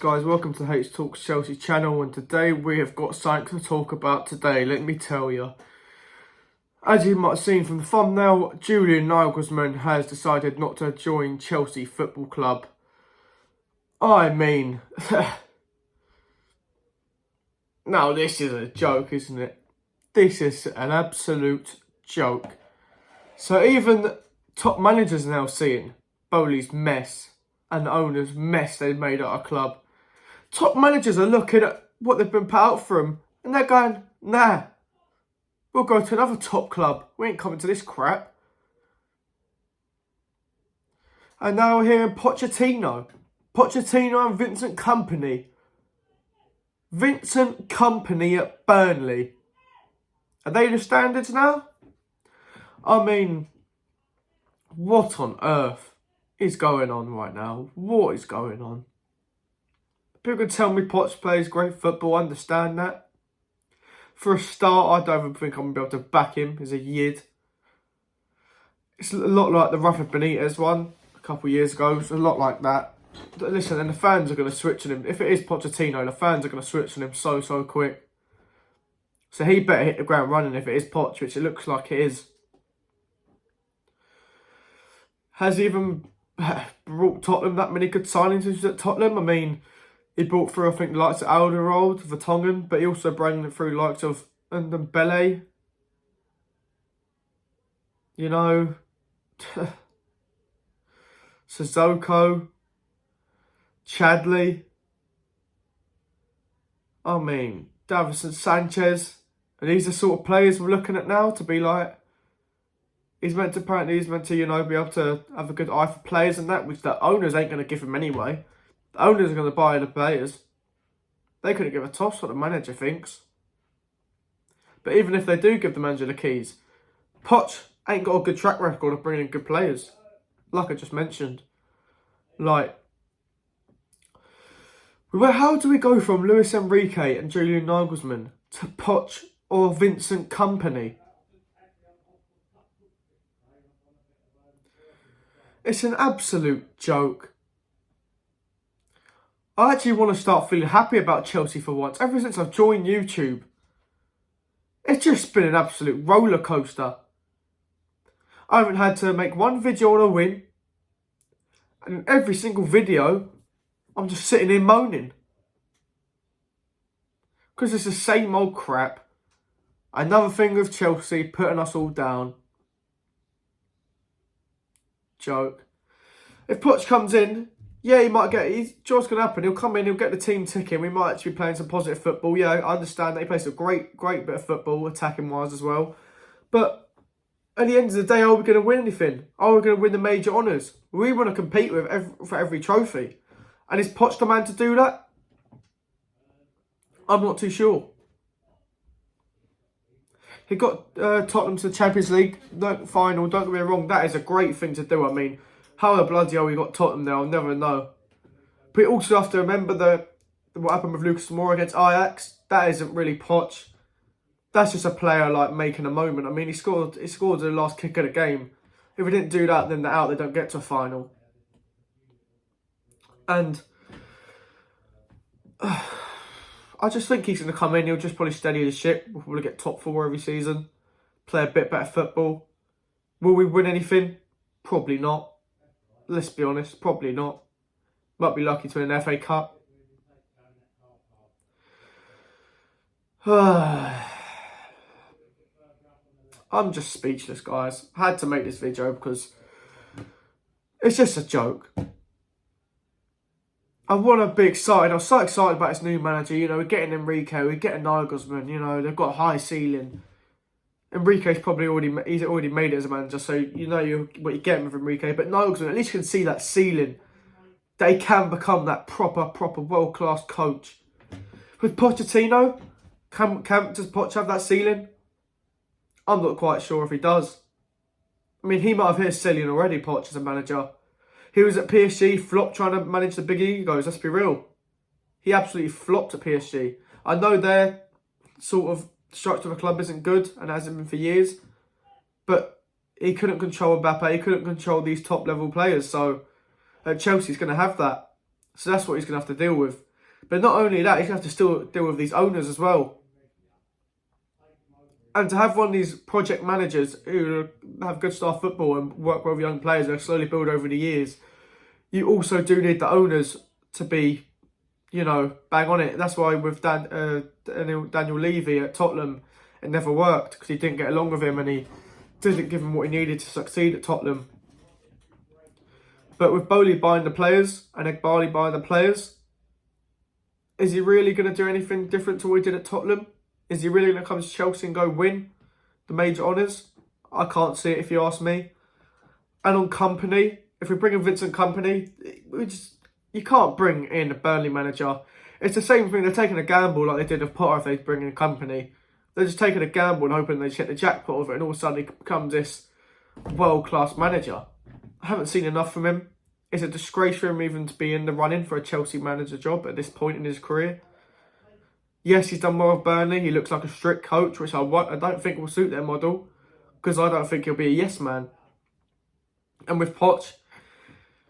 Guys, welcome to H Talks Chelsea channel, and today we have got something to talk about today, let me tell you. As you might have seen from the thumbnail, Julian Nagelsmann has decided not to join Chelsea Football Club. I mean, now this is a joke, isn't it? This is an absolute joke. So even top managers are now seeing Bowley's mess and the owner's mess they made at our club. Top managers are looking at what they've been put out for them and they're going, nah, we'll go to another top club. We ain't coming to this crap. And now we're hearing Pochettino and Vincent Kompany. Vincent Kompany at Burnley. Are they the standards now? I mean, what on earth is going on right now? What is going on? People can tell me Potch plays great football, I understand that. For a start, I don't even think I'm going to be able to back him as a yid. It's a lot like the Rafa Benitez one a couple of years ago. It's a lot like that. But listen, and the fans are going to switch on him. If it is Pochettino, the fans are going to switch on him so quick. So he better hit the ground running if it is Potch, which it looks like it is. Has he even brought Tottenham that many good signings at Tottenham? I mean, he brought through, I think, the likes of Alderweireld, Vertonghen, but he also brought through the likes of Ndombele. You know, Sissoko, Chadley. I mean, Davinson Sanchez. And these are the sort of players we're looking at now to be like, apparently he's meant to, you know, be able to have a good eye for players and that, which the owners ain't going to give him anyway. The owners are going to buy the players. They couldn't give a toss what the manager thinks. But even if they do give the manager the keys, Poch ain't got a good track record of bringing in good players. Like I just mentioned. Like, how do we go from Luis Enrique and Julian Nagelsmann to Poch or Vincent Kompany? It's an absolute joke. I actually want to start feeling happy about Chelsea for once. Ever since I've joined YouTube, it's just been an absolute roller coaster. I haven't had to make one video on a win. And in every single video, I'm just sitting here moaning. Because it's the same old crap. Another thing with Chelsea putting us all down. Joke. If Poch comes in, yeah, he might get... what's going to happen? He'll come in, he'll get the team ticking. We might actually be playing some positive football. Yeah, I understand that he plays a great bit of football, attacking-wise as well. But at the end of the day, are we going to win anything? Are we going to win the major honours? We want to compete for every trophy. And is Poch the man to do that? I'm not too sure. He got Tottenham to the Champions League final. Don't get me wrong, that is a great thing to do. I mean, how the bloody hell we got Tottenham there, I'll never know. But you also have to remember what happened with Lucas Moura against Ajax. That isn't really Poch. That's just a player like making a moment. I mean, he scored the last kick of the game. If he didn't do that, then they're out. They don't get to a final. And I just think he's going to come in. He'll just probably steady the ship. We'll probably get top 4 every season. Play a bit better football. Will we win anything? Probably not. Let's be honest, probably not. Might be lucky to win an FA Cup. I'm just speechless, guys. I had to make this video because it's just a joke. I want to be excited. I was so excited about this new manager. You know, we're getting Enrique, we're getting Nagelsmann. You know, they've got a high ceiling. Enrique's probably already made it as a manager, so you know what you're getting with Enrique. But Nagelsmann, at least you can see that ceiling. They can become that proper world-class coach. With Pochettino, does Poch have that ceiling? I'm not quite sure if he does. I mean, he might have hit his ceiling already, Poch, as a manager. He was at PSG, flopped trying to manage the big egos, let's be real. He absolutely flopped at PSG. I know their sort of structure of a club isn't good and hasn't been for years, but he couldn't control Mbappe, he couldn't control these top level players, so Chelsea's going to have that. So that's what he's going to have to deal with. But not only that, he's going to have to still deal with these owners as well. And to have one of these project managers who have good star football and work well with young players that slowly build over the years, you also do need the owners to be, you know, bang on it. That's why with Daniel Levy at Tottenham, it never worked because he didn't get along with him and he didn't give him what he needed to succeed at Tottenham. But with Bowley buying the players and Eghbali buying the players, is he really going to do anything different to what he did at Tottenham? Is he really going to come to Chelsea and go win the major honours? I can't see it if you ask me. And on Kompany, if we bring in Vincent Kompany, you can't bring in a Burnley manager. It's the same thing. They're taking a gamble like they did with Potter if they bring in Kompany. They're just taking a gamble and hoping they hit the jackpot of it and all of a sudden he becomes this world-class manager. I haven't seen enough from him. It's a disgrace for him even to be in the running for a Chelsea manager job at this point in his career. Yes, he's done well with Burnley. He looks like a strict coach, which I don't think will suit their model because I don't think he'll be a yes man. And with Potch,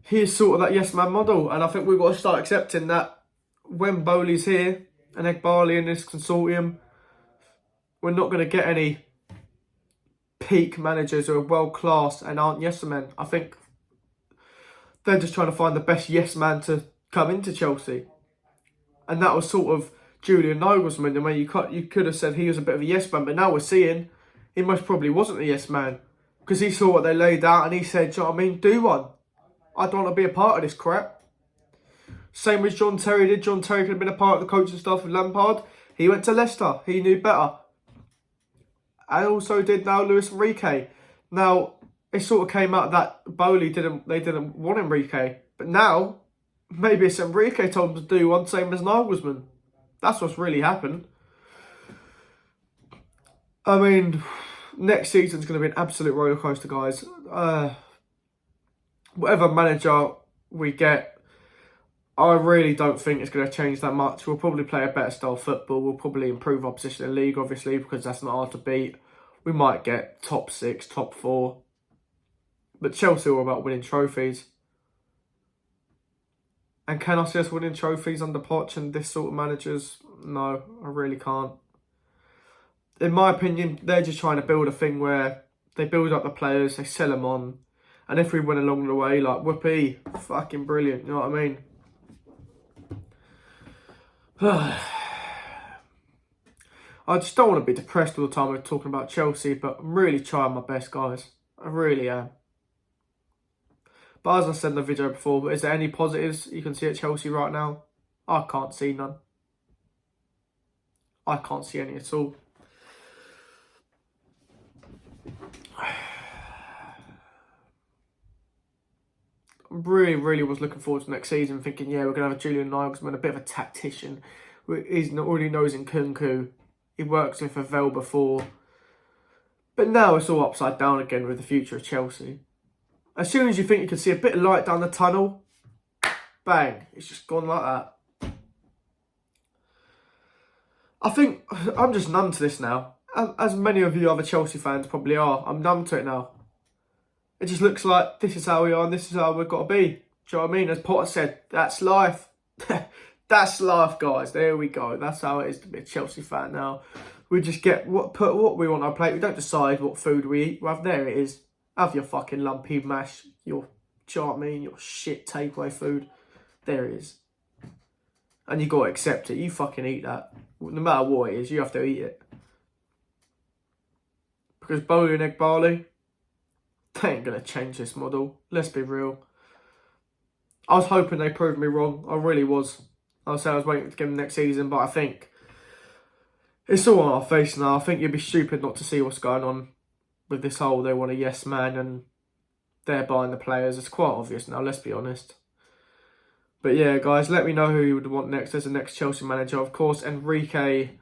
he is sort of that yes man model, and I think we've got to start accepting that when Bowley's here and Eghbali in this consortium, we're not going to get any peak managers who are world class and aren't yes men. I think they're just trying to find the best yes man to come into Chelsea, and that was sort of Julian Nagelsmann. I mean, you could have said he was a bit of a yes man, but now we're seeing he most probably wasn't a yes man because he saw what they laid out and he said, do you know what I mean, do one. I don't want to be a part of this crap. Same as John Terry did. John Terry could have been a part of the coaching staff with Lampard. He went to Leicester. He knew better. And also did now Luis Enrique. Now, it sort of came out that Bowley didn't want Enrique. But now, maybe it's Enrique told him to do one, same as Nagelsmann. That's what's really happened. I mean, next season's going to be an absolute rollercoaster, guys. Whatever manager we get, I really don't think it's going to change that much. We'll probably play a better style of football. We'll probably improve our position in the league, obviously, because that's not hard to beat. We might get top 6, top 4. But Chelsea are all about winning trophies. And can I see us winning trophies under Potch and this sort of managers? No, I really can't. In my opinion, they're just trying to build a thing where they build up the players, they sell them on. And if we win along the way, like, whoopee, fucking brilliant, you know what I mean? I just don't want to be depressed all the time when talking about Chelsea, but I'm really trying my best, guys. I really am. But as I said in the video before, is there any positives you can see at Chelsea right now? I can't see none. I can't see any at all. Really was looking forward to next season, thinking, yeah, we're going to have a Julian Nagelsmann, a bit of a tactician. He already knows Nkunku. He works with Havel before. But now it's all upside down again with the future of Chelsea. As soon as you think you can see a bit of light down the tunnel, bang, it's just gone like that. I think I'm just numb to this now. As many of you other Chelsea fans probably are. I'm numb to it now. It just looks like this is how we are and this is how we've got to be. Do you know what I mean? As Potter said, that's life. That's life, guys. There we go. That's how it is to be a Chelsea fan now. We just get put what we want on our plate. We don't decide what food we eat. Well, there it is. Have your fucking lumpy mash, do you know what I mean? Your shit takeaway food. There it is. And you got to accept it. You fucking eat that. No matter what it is, you have to eat it. Because Bowley and Eghbali, they ain't going to change this model. Let's be real. I was hoping they proved me wrong. I really was. I was waiting to get them next season, but I think it's all on our face now. I think you'd be stupid not to see what's going on with this whole they want a yes man and they're buying the players. It's quite obvious now, let's be honest. But yeah, guys, let me know who you would want next as the next Chelsea manager. Of course, Enrique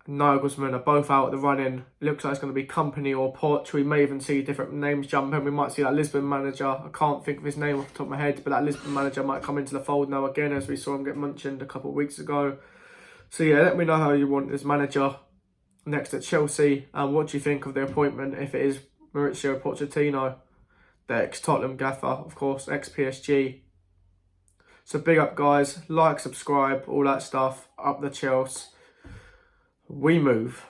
and Nagelsmann are both out of the running. It looks like it's going to be Kompany or Potch. We may even see different names jumping. We might see that Lisbon manager. I can't think of his name off the top of my head, but that Lisbon manager might come into the fold now again, as we saw him get mentioned a couple of weeks ago. So yeah, let me know how you want this manager next at Chelsea, and what do you think of the appointment if it is Mauricio Pochettino, the ex-Tottenham gaffer, of course, ex-PSG. So big up, guys. Like, subscribe, all that stuff. Up the Chelsea. We move.